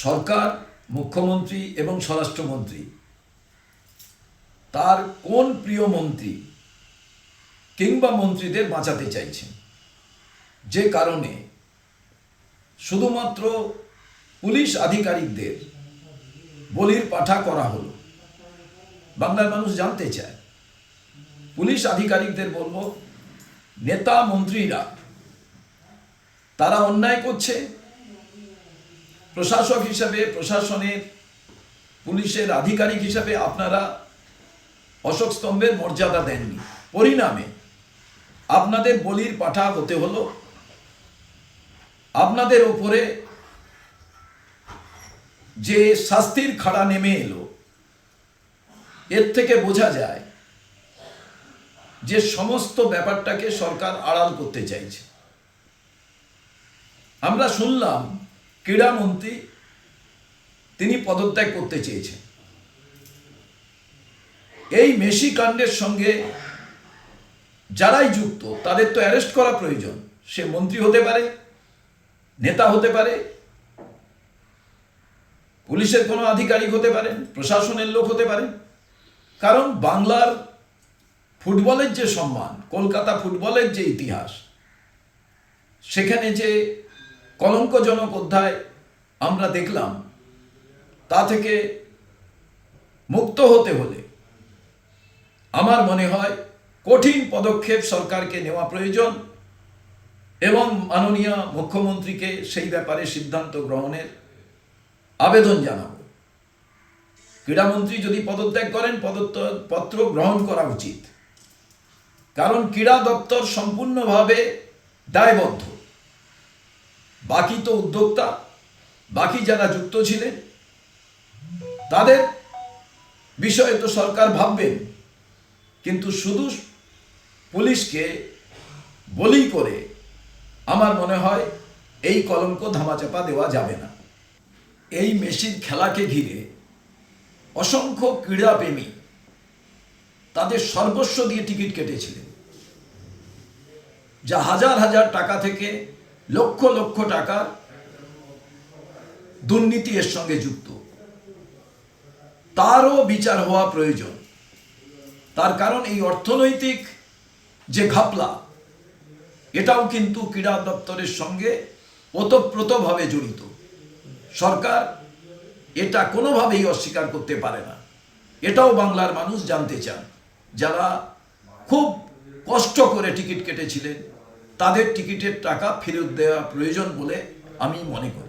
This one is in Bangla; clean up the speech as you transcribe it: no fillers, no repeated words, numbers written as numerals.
সরকার, মুখ্যমন্ত্রী এবং স্বরাষ্ট্রমন্ত্রী তার কোন প্রিয় মন্ত্রী কিংবা মন্ত্রীদের বাঁচাতে চাইছেন, যে কারণে শুধুমাত্র পুলিশ আধিকারিকদের বলির পাঠা করা হলো। বাংলার মানুষ জানতে চায়। পুলিশ আধিকারিকদের বলবো, নেতা মন্ত্রীরা তারা অন্যায় করছে, প্রশাসক হিসাবে, প্রশাসনের পুলিশের আধিকারিক হিসাবে আপনারা অশোক স্তম্ভের মর্যাদা দেননি, পরিণামে আপনাদের বলির পাঠা হতে হলো। আপনাদের উপরে যে শাস্তির খাড়া নেমে এলো, এর থেকে বোঝা যায় যে সমস্ত ব্যাপারটাকে সরকার আড়াল করতে চাইছে। আমরা শুনলাম ক্রীড়ামন্ত্রী তিনি পদত্যাগ করতে চেয়েছেন। এই মেসি কাণ্ডের সঙ্গে যারাই যুক্ত তাদের তো অ্যারেস্ট করা প্রয়োজন। সে মন্ত্রী হতে পারে, নেতা হতে পারে, পুলিশের কোনো আধিকারিক হতে পারেন, প্রশাসনের লোক হতে পারেন। কারণ বাংলার ফুটবলের যে সম্মান, কলকাতা ফুটবলের যে ইতিহাস, সেখানে যে কলঙ্কজনক অধ্যায় আমরা দেখলাম, তা থেকে মুক্ত হতে হলে আমার মনে হয় কঠিন পদক্ষেপ সরকারকে নেওয়া প্রয়োজন এবং মাননীয় মুখ্যমন্ত্রীকে সেই ব্যাপারে সিদ্ধান্ত গ্রহণের আবেদন জানাব। ক্রীড়ামন্ত্রী যদি পদত্যাগ করেন, পদত্যাগপত্র গ্রহণ করা উচিত। কারণ ক্রীড়া দপ্তর সম্পূর্ণভাবে দায়বদ্ধ। বাকি তো উদ্যোক্তা, বাকি যারা যুক্ত ছিলেন তাদের বিষয়ে তো সরকার ভাববেন, কিন্তু শুধু পুলিশকে বলি করে আমার মনে হয় এই কলঙ্ক ধামাচাপা দেওয়া যাবে না। এই মেসির খেলাকে ঘিরে অসংখ্য ক্রীড়াপ্রেমী তাদের সর্বস্ব দিয়ে টিকিট কেটেছিলেন, যা হাজার হাজার টাকা থেকে লক্ষ লক্ষ টাকার দুর্নীতি এর সঙ্গে যুক্ত। তারও বিচার হওয়া প্রয়োজন। তার কারণ এই অর্থনৈতিক যে ঘাপলা, এটাও কিন্তু ক্রীড়া দপ্তরের সঙ্গে ওতপ্রোতভাবে জড়িত। সরকার এটা কোনোভাবেই অস্বীকার করতে পারে না। এটাও বাংলার মানুষ জানতে চান। যারা খুব কষ্ট করে টিকিট কেটেছিলেন তাদের টিকিটের টাকা ফেরত দেওয়া প্রয়োজন বলে আমি মনে করি।